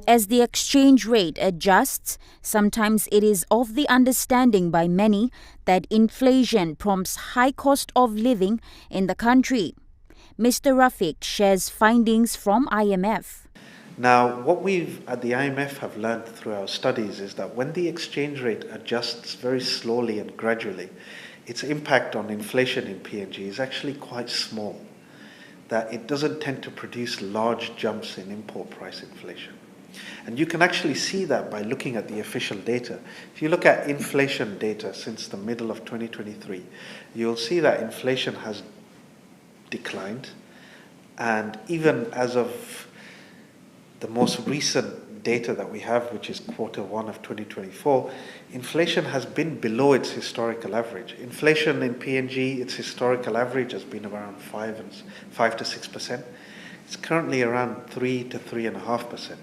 As the exchange rate adjusts, sometimes it is of the understanding by many that inflation prompts high cost of living in the country. Mr. Rafiq shares findings from IMF. Now, what we've at the IMF have learned through our studies is that when the exchange rate adjusts very slowly and gradually, its impact on inflation in PNG is actually quite small, that it doesn't tend to produce large jumps in import price inflation. And you can actually see that by looking at the official data. If you look at inflation data since the middle of 2023, you'll see that inflation has declined. And even as of the most recent data that we have, which is Q1 of 2024, inflation has been below its historical average. Inflation in PNG, its historical average has been around 5 to 6%. It's currently around 3 to 3.5%.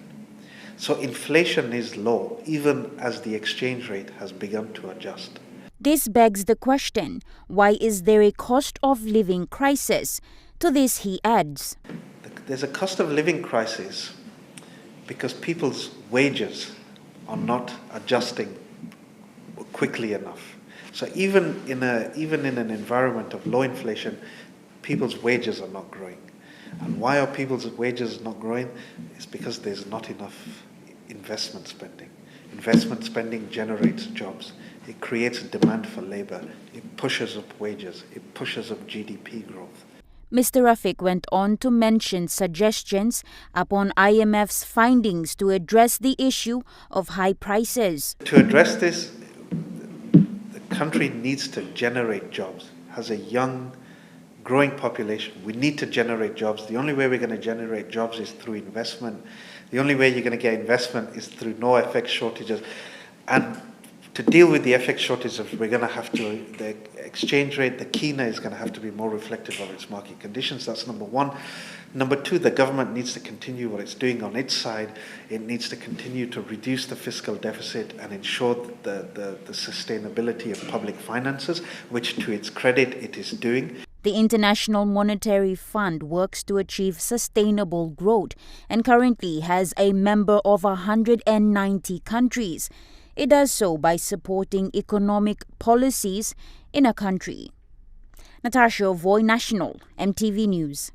So inflation is low, even as the exchange rate has begun to adjust. This begs the question, why is there a cost of living crisis? To this he adds, there's a cost of living crisis because people's wages are not adjusting quickly enough. So even in an environment of low inflation, people's wages are not growing. And why are people's wages not growing? It's because there's not enough investment spending. Investment spending generates jobs. It creates a demand for labor. It pushes up wages. It pushes up GDP growth. Mr. Rafiq went on to mention suggestions upon IMF's findings to address the issue of high prices. To address this, the country needs to generate jobs. Has a young, growing population. We need to generate jobs. The only way we're going to generate jobs is through investment. The only way you're going to get investment is through no FX shortages. And to deal with the FX shortages, we're going to have to, the exchange rate, the kina is going to have to be more reflective of its market conditions. That's number one. Number two, the government needs to continue what it's doing on its side. It needs to continue to reduce the fiscal deficit and ensure the sustainability of public finances, which to its credit it is doing. The International Monetary Fund works to achieve sustainable growth and currently has a member of 190 countries. It does so by supporting economic policies in a country. Natasha Voy, National, MTV News.